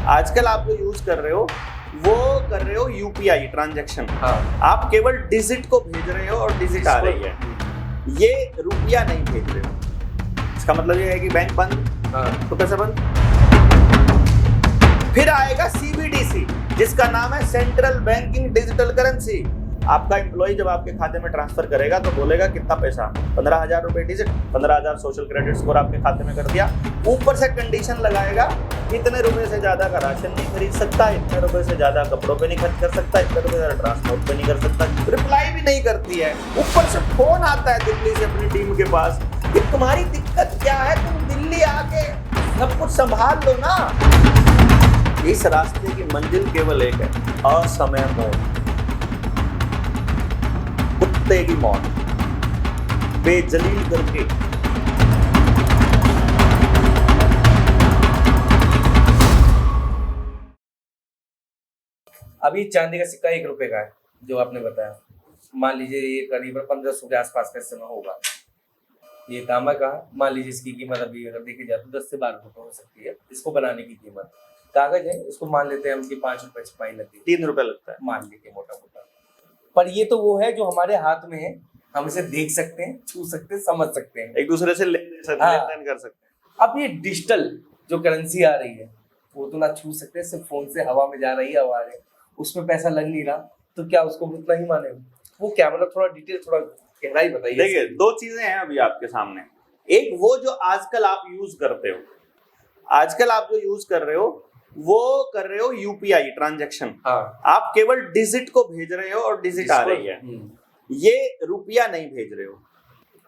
आजकल आप जो यूज कर रहे हो वो कर रहे हो यूपीआई ट्रांजैक्शन। हाँ। आप केवल डिजिट को भेज रहे हो और डिजिट आ रही है, ये रुपया नहीं भेज रहे हो। इसका मतलब ये है कि बैंक बंद, हाँ। तो पैसा बंद। फिर आएगा सीबीडीसी, जिसका नाम है सेंट्रल बैंकिंग डिजिटल करेंसी। आपका एम्प्लॉय जब आपके खाते में ट्रांसफर करेगा तो बोलेगा कितना पैसा, 15,000 रुपए डिजिट, 15,000 सोशल क्रेडिट स्कोर आपके खाते में कर दिया। ऊपर से कंडीशन लगाएगा, इतने रुपए से ज्यादा का राशन नहीं खरीद सकता, इतने रुपए से ज्यादा कपड़ों पे नहीं खर्च कर सकता, इतने रुपए से ज्यादा ट्रांसपोर्ट पे नहीं कर सकता। रिप्लाई भी नहीं करती है। ऊपर से फोन आता है दिल्ली से अपनी टीम के पास कि तुम्हारी दिक्कत क्या है, तुम दिल्ली आके सब कुछ संभाल लो ना। इस रास्ते की मंजिल केवल एक है, असमय मौत, कुत्ते की मौत, बेजलील करके। अभी चांदी का सिक्का 1 रुपए का है जो आपने बताया, मान लीजिए ये करीबन 1500 के आसपास का समय होगा। ये तांबा का, मान लीजिए इसकी कीमत अभी अगर देखी जाए तो 10 से 12 रुपए हो सकती है इसको बनाने की कीमत। कागज है, इसको मान लेते हैं हम कि 5 रुपए छपाई लगती है, 3 रुपए लगता है मान लीजिए मोटा मोटा। पर ये तो वो है जो हमारे हाथ में है, हम इसे देख सकते हैं, छू सकते हैं, समझ सकते हैं, एक दूसरे से लेन देन कर सकते हैं। अब ये डिजिटल जो करेंसी आ रही है वो तो ना छू सकते, सिर्फ फोन से हवा में जा रही है, हवा है, उसमें पैसा लग नहीं रहा, तो क्या उसको उतना ही माने? वो क्या मतलब, थोड़ा डिटेल, थोड़ा गहराई बताइए। देखिए, 2 चीजें हैं अभी आपके सामने। एक वो जो आजकल आप यूज करते हो, आजकल आप जो यूज कर रहे हो वो कर रहे हो यूपीआई ट्रांजैक्शन। हाँ। आप केवल डिजिट को भेज रहे हो और डिजिट आ रही है, ये रुपया नहीं भेज रहे हो,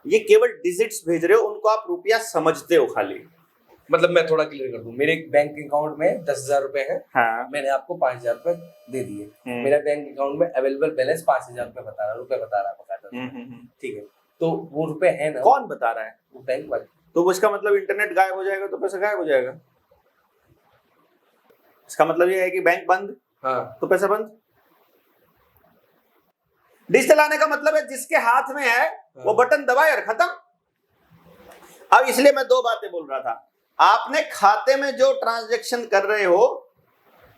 ये केवल डिजिट्स भेज रहे हो। उनको आप रुपया समझते हो खाली। मतलब मैं थोड़ा क्लियर कर दूं, मेरे बैंक अकाउंट में 10,000 रुपए है। हाँ। मैंने आपको 5,000 रुपए दे दिए। मेरा बैंक अकाउंट में अवेलेबल बैलेंस 5,000 रुपए बता रहा है। ठीक है, तो वो रुपए है ना, कौन बता रहा है? वो बैंक वाले। तो इसका मतलब इंटरनेट गायब हो जाएगा तो पैसा गायब हो जाएगा। इसका मतलब ये है कि बैंक बंद, हाँ, तो पैसा बंद। डिजिटल आने का मतलब है जिसके हाथ में है वो बटन दबाए और खत्म। अब इसलिए मैं 2 बातें बोल रहा था। आपने खाते में जो ट्रांजैक्शन कर रहे हो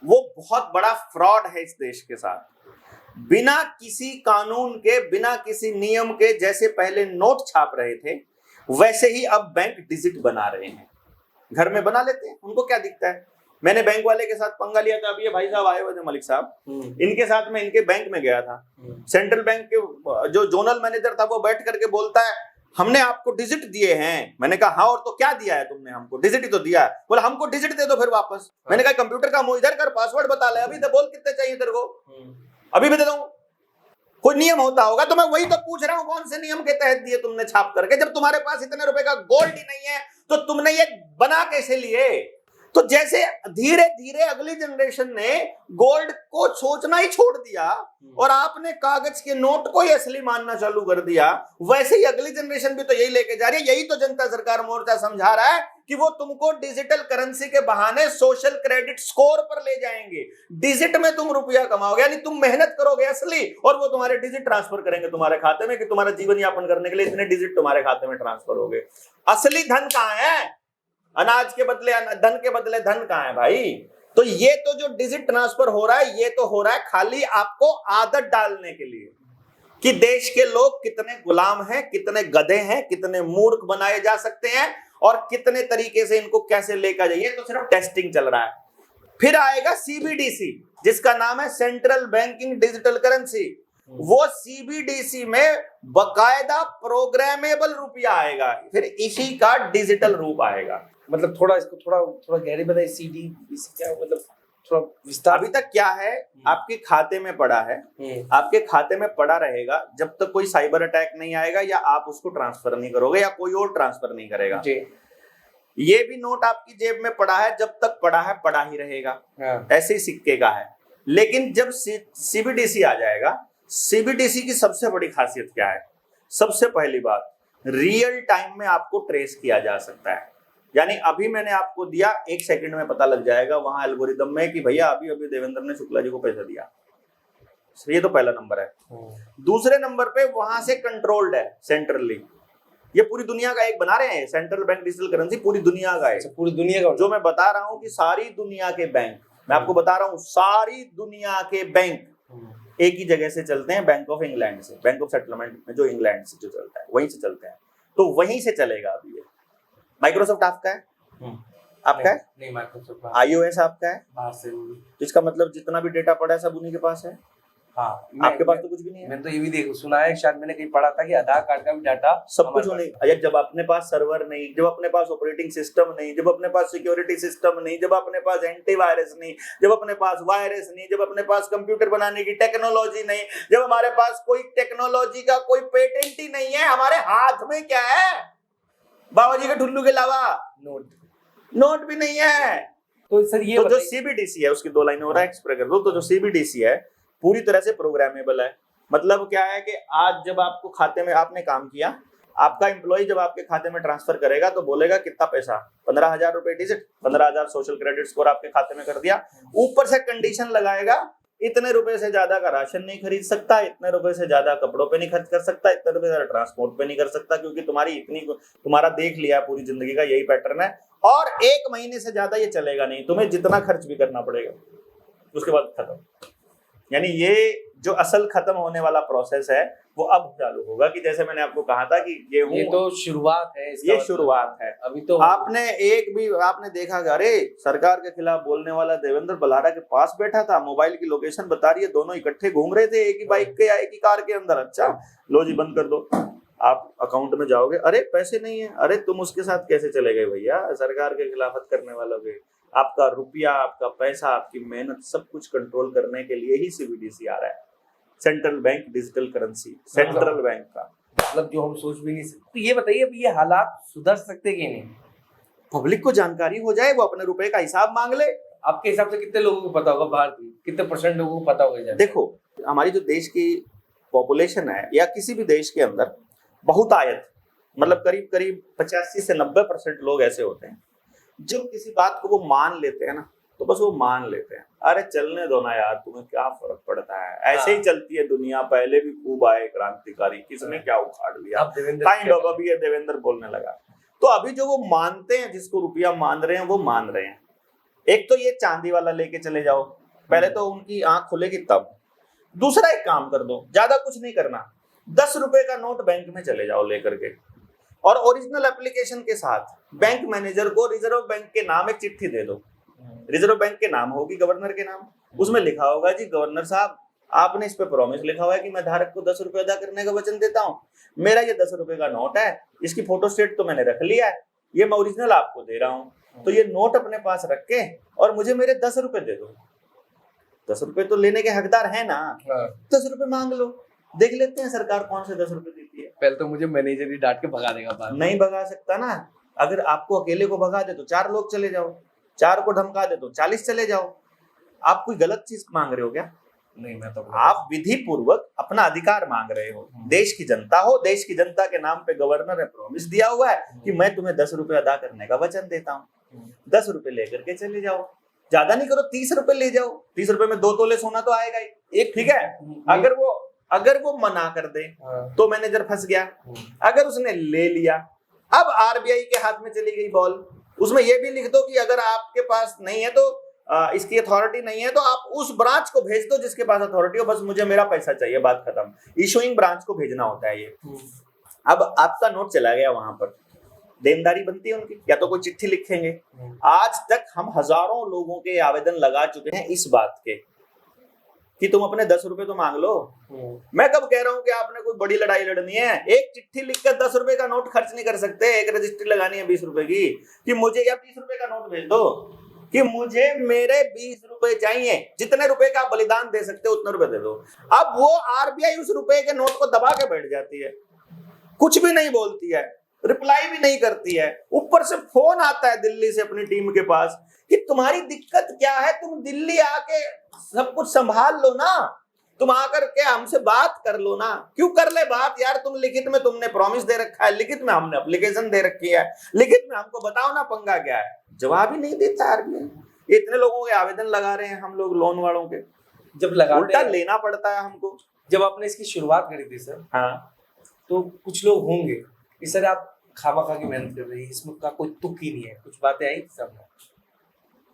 वो बहुत बड़ा फ्रॉड है इस देश के साथ। बिना किसी कानून के, बिना किसी नियम के, जैसे पहले नोट छाप रहे थे वैसे ही अब बैंक डिजिट बना रहे हैं। घर में बना लेते हैं, उनको क्या दिखता है। मैंने बैंक वाले के साथ पंगा लिया था। अभी ये भाई साहब आए हुए थे, मलिक साहब, इनके साथ में इनके बैंक में गया था। सेंट्रल बैंक के जो जोनल मैनेजर था वो बैठ करके बोलता है हमने आपको डिजिट दिए हैं। मैंने कहा हाँ, और तो क्या दिया है तुमने हमको? डिजिट ही तो दिया है। बोला हमको डिजिट दे दो फिर वापस। मैंने कहा कंप्यूटर का मुंह इधर कर, पासवर्ड बता ले अभी, तो बोल कितने चाहिए तेरे को, अभी भी दे दूं। कोई नियम होता होगा तो मैं वही तो पूछ रहा हूं, कौन से नियम के तहत दिए तुमने छाप करके? जब तुम्हारे पास इतने रुपए का गोल्ड ही नहीं है तो तुमने ये बना कैसे लिए? तो जैसे धीरे धीरे अगली जनरेशन ने गोल्ड को सोचना ही छोड़ दिया और आपने कागज के नोट को ही असली मानना चालू कर दिया, वैसे ही अगली जनरेशन भी तो यही लेके जा रही है। यही तो जनता सरकार मोर्चा समझा रहा है कि वो तुमको डिजिटल करेंसी के बहाने सोशल क्रेडिट स्कोर पर ले जाएंगे। डिजिट में तुम रुपया कमाओगे, यानी तुम मेहनत करोगे असली, और वो तुम्हारे डिजिट ट्रांसफर करेंगे तुम्हारे खाते में कि तुम्हारा जीवन यापन करने के लिए इतने डिजिट तुम्हारे खाते में ट्रांसफर हो गए। असली धन कहां है? अनाज के बदले धन के बदले धन कहां है भाई? तो ये तो जो डिजिट ट्रांसफर हो रहा है ये तो हो रहा है खाली आपको आदत डालने के लिए कि देश के लोग कितने गुलाम हैं, कितने गधे हैं, कितने मूर्ख बनाए जा सकते हैं और कितने तरीके से इनको कैसे लेकर जाइए। तो सिर्फ टेस्टिंग चल रहा है। फिर आएगा सीबीडीसी, जिसका नाम है सेंट्रल बैंकिंग डिजिटल करेंसी। वो सीबीडीसी में बकायदा प्रोग्रामेबल रुपया आएगा, फिर इसी का डिजिटल रूप आएगा। मतलब थोड़ा इसको थोड़ा गहरे बताइए। सीडीबीसी क्या मतलब, थोड़ा विस्तार। अभी तक क्या है, आपके खाते में पड़ा है, आपके खाते में पड़ा रहेगा जब तक कोई साइबर अटैक नहीं आएगा या आप उसको ट्रांसफर नहीं करोगे या कोई और ट्रांसफर नहीं करेगा। ये भी नोट आपकी जेब में पड़ा है, जब तक पड़ा है पड़ा ही रहेगा। ऐसे ही सिक्के का है। लेकिन जब सीबीडीसी आ जाएगा, सीबीडीसी की सबसे बड़ी खासियत क्या है? सबसे पहली बात, रियल टाइम में आपको ट्रेस किया जा सकता है। यानी अभी मैंने आपको दिया, 1 सेकंड में पता लग जाएगा वहां एल्गोरिदम में कि भैया अभी अभी देवेंद्र ने शुक्ला जी को पैसा दिया। ये तो पहला नंबर है। दूसरे नंबर पे वहां से कंट्रोल्ड है सेंट्रली, ये पूरी दुनिया का एक बना रहे हैं, सेंट्रल बैंक डिजिटल करेंसी पूरी दुनिया का है। अच्छा, पूरी दुनिया का जो मैं बता रहा हूँ कि सारी दुनिया के बैंक, मैं आपको बता रहा हूँ सारी दुनिया के बैंक एक ही जगह से चलते हैं, बैंक ऑफ इंग्लैंड से, बैंक ऑफ सेटलमेंट में जो इंग्लैंड से जो चलता है वहीं से चलते हैं, तो वहीं से चलेगा अभी ये। माइक्रोसॉफ्ट आपका है, आपका है नहीं माइक्रोसॉफ्ट iOS आपका है, बाहर से तो इसका मतलब जितना भी डेटा पड़ा है सब उन्हीं के पास है। हाँ, आपके पास तो कुछ भी नहीं है। मैंने तो ये भी सुना है, शायद मैंने कहीं पढ़ा था कि आधार कार्ड का भी डाटा सब कुछ होने, अरे जब अपने पास सर्वर नहीं, जब अपने पास ऑपरेटिंग सिस्टम नहीं, जब अपने पास सिक्योरिटी सिस्टम नहीं, जब अपने पास एंटीवायरस नहीं, जब अपने पास वायरस नहीं, जब अपने पास कंप्यूटर बनाने की टेक्नोलॉजी नहीं, जब हमारे पास कोई टेक्नोलॉजी का कोई पेटेंट ही नहीं है, हमारे हाथ में क्या है बाबा जी के ठुल्लू के अलावा? नोट भी नहीं है। तो सर ये तो जो सीबीडीसी है उसकी 2 लाइनों और एक्सप्रेस कर दो। तो जो सीबीडीसी है पूरी तरह से प्रोग्रामेबल है। मतलब क्या है कि आज जब आपको खाते में आपने काम किया, आपका एम्प्लॉय जब आपके खाते में ट्रांसफर करेगा तो बोलेगा कितना पैसा, 15,000 रुपए डिजिट, 15,000 सोशल क्रेडिट स्कोर आपके खाते में कर दिया। ऊपर से कंडीशन लगाएगा इतने रुपए से ज्यादा का राशन नहीं खरीद सकता, इतने रुपए से ज्यादा कपड़ों पे नहीं खर्च कर सकता, इतने रुपए से ज्यादा ट्रांसपोर्ट पे नहीं कर सकता, क्योंकि तुम्हारा देख लिया पूरी जिंदगी का यही पैटर्न है, और 1 महीने से ज्यादा ये चलेगा नहीं, तुम्हें जितना खर्च भी करना पड़ेगा उसके बाद खत्म। यानी ये जो असल खत्म होने वाला प्रोसेस है वो अब चालू होगा। कि जैसे मैंने आपको कहा था कि ये तो शुरुआत है, ये शुरुआत है। अभी तो आपने देखा कि अरे सरकार के खिलाफ बोलने वाला देवेंद्र बलारा के पास बैठा था, मोबाइल की लोकेशन बता रही है, दोनों इकट्ठे घूम रहे थे एक ही बाइक के या एक ही कार के अंदर। अच्छा लो जी बंद कर दो, आप अकाउंट में जाओगे, अरे पैसे नहीं है, अरे तुम उसके साथ कैसे चले गए भैया? सरकार के खिलाफत करने वालों के आपका रुपया, आपका पैसा, आपकी मेहनत सब कुछ कंट्रोल करने के लिए ही सीबीडीसी आ रहा है, central bank digital currency, central bank का। मतलब जो हम सोच भी नहीं सकते। तो ये बताइए अब ये हालात सुधर सकते कि नहीं? पब्लिक को जानकारी हो जाए, वो अपने रुपए का हिसाब मांग ले। आपके हिसाब से कितने लोगों को पता होगा, भारत में कितने % लोगों को पता होगा? देखो हमारी जो देश की पॉपुलेशन है या किसी भी देश के अंदर बहुतायत, मतलब करीब करीब 85 से 90% लोग ऐसे होते हैं जो किसी बात को वो मान लेते हैं ना, तो बस वो मान लेते हैं, अरे चलने दो ना यार, तुम्हें क्या फर्क पड़ता है, ऐसे ही चलती है दुनिया, पहले भी खूब आए क्रांतिकारी, किसने क्या उखाड़ लिया, काइंड ऑफ। अभी ये देवेंद्र बोलने लगा, तो अभी जो वो मानते हैं, जिसको रुपया मान रहे हैं वो मान रहे हैं। एक तो ये चांदी वाला लेके चले जाओ, पहले तो उनकी आंख खुलेगी तब। दूसरा एक काम कर दो, ज्यादा कुछ नहीं करना, 10 रुपए का नोट बैंक में चले जाओ लेकर के, और ओरिजिनल एप्लीकेशन के साथ बैंक मैनेजर को रिजर्व बैंक के नाम एक चिट्ठी दे दो। रिजर्व बैंक के नाम होगी गवर्नर के नाम, उसमें लिखा होगा जी गवर्नर साहब आपने इस पे प्रॉमिस लिखा हुआ है कि मैं धारक को 10 रुपए अदा करने का वचन देता हूँ, मेरा ये 10 रुपए का नोट है, इसकी फोटो स्टेट तो मैंने रख लिया है, ये मैं ओरिजिनल आपको दे रहा हूँ, तो ये नोट अपने पास रख के और मुझे मेरे 10 रुपए दे दो। 10 रुपए तो लेने के हकदार है ना, 10 रुपए मांग लो, देख लेते हैं सरकार कौन से 10 रुपए देती है। पहले तो मुझे मैनेजर ही डांट के भगा देगा बाहर। नहीं भगा सकता ना, अगर आपको अकेले को भगा दे तो 4 लोग चले जाओ, 4 को धमका दे तो 40 चले जाओ। आप कोई गलत चीज मांग रहे हो क्या? नहीं, मैं तो आप विधि पूर्वक अपना अधिकार मांग रहे हो। देश की जनता हो, देश की जनता के नाम पे गवर्नर ने प्रॉमिस दिया हुआ है कि मैं तुम्हें 10 रुपए अदा करने का वचन देता हूँ, 10 रुपए लेकर के चले जाओ, ज्यादा नहीं करो, 30 रुपए ले जाओ। 30 रुपए में 2 तोले सोना तो आएगा ही, एक ठीक है। अगर वो मना कर दे तो मैनेजर फंस गया, अगर उसने ले लिया, अब आरबीआई के हाथ में चली गई बॉल। उसमें ये भी लिख दो कि अगर आपके पास नहीं है तो इसकी अथॉरिटी नहीं है तो आप उस ब्रांच को भेज दो जिसके पास अथॉरिटी हो, बस मुझे मेरा पैसा चाहिए, बात खत्म। इशूइंग ब्रांच को भेजना होता है ये। अब आपका नोट चला गया, वहां पर देनदारी बनती है उनकी, या तो कोई चिट्ठी लिखेंगे। आज तक हम हजारों लोगों के आवेदन लगा चुके हैं इस बात के कि तुम अपने 10 रुपए तो मांग लो। मैं कब कह रहा हूं कि आपने कोई बड़ी लड़ाई लड़नी है, एक चिट्ठी लिखकर 10 रुपए का नोट खर्च नहीं कर सकते। एक रजिस्ट्री लगानी है 20 रुपए की कि मुझे, या 20 रुपए का नोट भेज दो कि मुझे मेरे 20 रुपए चाहिए, जितने रुपए का आप बलिदान दे सकते हो उतने रुपए दे दो। अब वो आरबीआई उस रुपए के नोट को दबा के बैठ जाती है, कुछ भी नहीं बोलती है, रिप्लाई भी नहीं करती है। ऊपर से फोन आता है दिल्ली से अपनी टीम के पास कि तुम्हारी दिक्कत क्या है, तुम दिल्ली आके सब कुछ संभाल लो ना, तुम आकर के हमसे बात कर लो ना। क्यों कर ले बात यार, तुम लिखित में तुमने प्रॉमिस दे रखा है, लिखित में हमने एप्लीकेशन दे रखी है, लिखित में हमको बताओ ना पंगा क्या है। जवाब ही नहीं देता आरबीआई। इतने लोगों के आवेदन लगा रहे हैं हम लोग लोन वालों के, जब लगाते उल्टा लेना पड़ता है हमको। जब आपने इसकी शुरुआत करी थी सर, हाँ, तो कुछ लोग होंगे इस तरह आप खामखा की मेहनत कर रही है, इसमें का कोई तुक ही नहीं है, कुछ बातें आई सामने?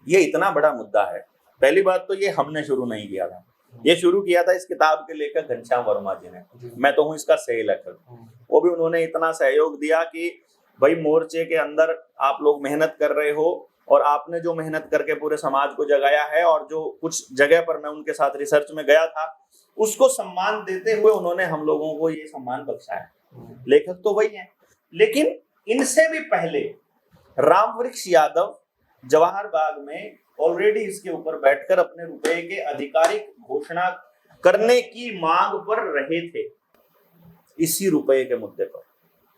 ये इतना बड़ा मुद्दा है। पहली बात तो ये हमने शुरू नहीं किया था, ये शुरू किया था इस किताब के लेखक घनश्याम वर्मा जी ने। मैं तो हूँ इसका सही लेखक। वो भी उन्होंने इतना सहयोग दिया कि भाई मोर्चे के अंदर आप लोग मेहनत कर रहे हो और आपने जो मेहनत करके पूरे समाज को जगाया है, और जो कुछ जगह पर मैं उनके साथ रिसर्च में गया था उसको सम्मान देते हुए उन्होंने हम लोगों को ये सम्मान बख्शा है। लेखक तो वही है, लेकिन इनसे भी पहले रामवृक्ष यादव जवाहर बाग में ऑलरेडी इसके ऊपर बैठकर अपने रुपए के आधिकारिक घोषणा करने की मांग पर रहे थे, इसी रुपए के मुद्दे पर,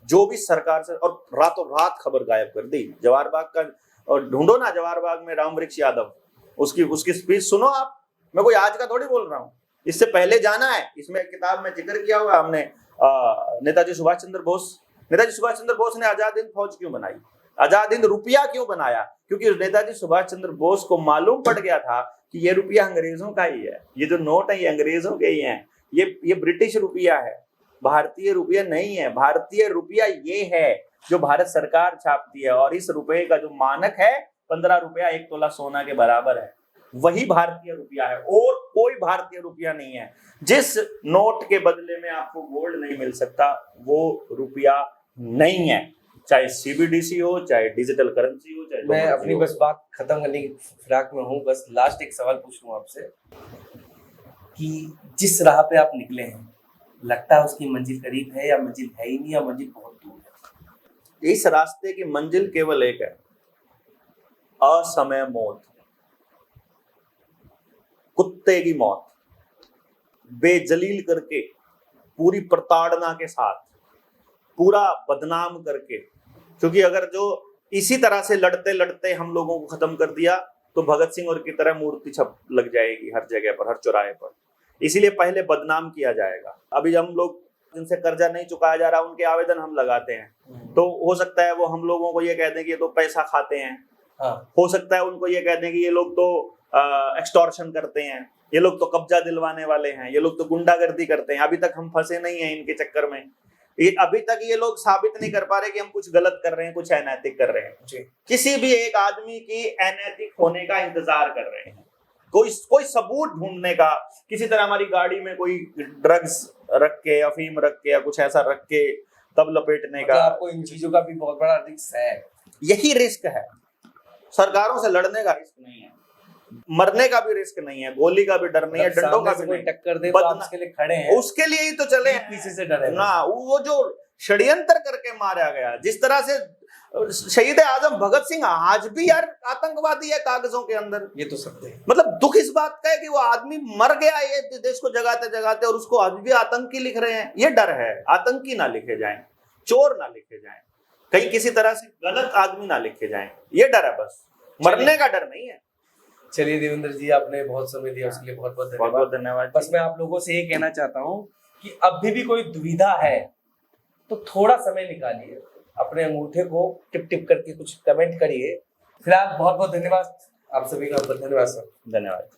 जो भी सरकार से, और रातों रात खबर गायब कर दी जवाहर बाग का। और ढूंढो ना जवाहर बाग में रामवृक्ष यादव, उसकी स्पीच सुनो आप। मैं कोई आज का थोड़ी बोल रहा हूँ, इससे पहले जाना है। इसमें किताब में जिक्र किया हुआ हमने नेताजी सुभाष चंद्र बोस ने आजाद हिंद फौज क्यों बनाई, आजाद हिंद रुपया क्यों बनाया, क्योंकि नेताजी सुभाष चंद्र बोस को मालूम पड़ गया था कि ये रुपया अंग्रेजों का ही है, ये जो नोट है ये अंग्रेजों के ही हैं, ये ब्रिटिश रुपया है, भारतीय रुपया नहीं है। भारतीय रुपया ये है जो भारत सरकार छापती है, और इस रुपये का जो मानक है 15 रुपया 1 तोला सोना के बराबर है, वही भारतीय रुपया है, और कोई भारतीय रुपया नहीं है। जिस नोट के बदले में आपको गोल्ड नहीं मिल सकता वो रुपया नहीं है, चाहे सीबीडीसी हो, चाहे डिजिटल करेंसी हो, चाहे मैं अपनी बस बात खत्म करने की फिराक में हूँ। बस लास्ट एक सवाल पूछ लूँ आपसे कि जिस राह पे आप निकले हैं, लगता है उसकी मंजिल करीब है या मंजिल है ही नहीं, या मंजिल बहुत दूर है? इस रास्ते की मंजिल केवल एक है, असमय मौत, कुत्ते की मौत, बेजलील करके, पूरी प्रताड़ना के साथ, पूरा बदनाम करके। क्योंकि अगर जो इसी तरह से लड़ते लड़ते हम लोगों को खत्म कर दिया तो भगत सिंह और की तरह मूर्ति छप लग जाएगी हर जगह पर, हर चौराहे पर। इसीलिए पहले बदनाम किया जाएगा। अभी हम लोग जिनसे कर्जा नहीं चुकाया जा रहा उनके आवेदन हम लगाते हैं, तो हो सकता है वो हम लोगों को ये कह दें कि ये तो पैसा खाते हैं। हो सकता है उनको ये कह दें कि ये लोग तो एक्सटॉर्शन करते हैं, ये लोग तो कब्जा दिलवाने वाले हैं, ये लोग तो गुंडागर्दी करते हैं। अभी तक हम फंसे नहीं हैं इनके चक्कर में। अभी तक ये लोग साबित नहीं कर पा रहे कि हम कुछ गलत कर रहे हैं, कुछ अनैतिक कर रहे हैं। किसी भी एक आदमी की अनैतिक होने का इंतजार कर रहे हैं, कोई सबूत ढूंढने का। किसी तरह हमारी गाड़ी में कोई ड्रग्स रख के, अफीम रख के या कुछ ऐसा रख के तब लपेटने का। आपको इन चीजों का भी बहुत बड़ा रिस्क है। यही रिस्क है। सरकारों से लड़ने का रिस्क नहीं है, मरने का भी रिस्क नहीं है, गोली का भी डर नहीं है, डंडों का भी नहीं। टक्कर दे तो आप उसके लिए खड़े हैं, उसके लिए ही तो चले हैं, पीछे से डरे ना। वो जो षड्यंत्र करके मारा गया, जिस तरह से शहीद आजम भगत सिंह आज भी यार आतंकवादी है कागजों के अंदर। ये तो सत्य है। मतलब दुख इस बात का है कि वो आदमी मर गया ये देश को जगाते जगाते, और उसको अभी भी आतंकी लिख रहे हैं। ये डर है, आतंकी ना लिखे जाएं, चोर ना लिखे जाएं, कहीं किसी तरह से गलत आदमी ना लिखे जाएं, ये डर है बस, मरने का डर नहीं है। चलिए देवेंद्र जी, आपने बहुत समय दिया, उसके लिए बहुत बहुत धन्यवाद। बस मैं आप लोगों से ये कहना चाहता हूँ कि अभी भी कोई दुविधा है तो थोड़ा समय निकालिए, अपने अंगूठे को टिप टिप करके कुछ कमेंट करिए। फिलहाल बहुत बहुत धन्यवाद आप सभी का, धन्यवाद सर। धन्यवाद।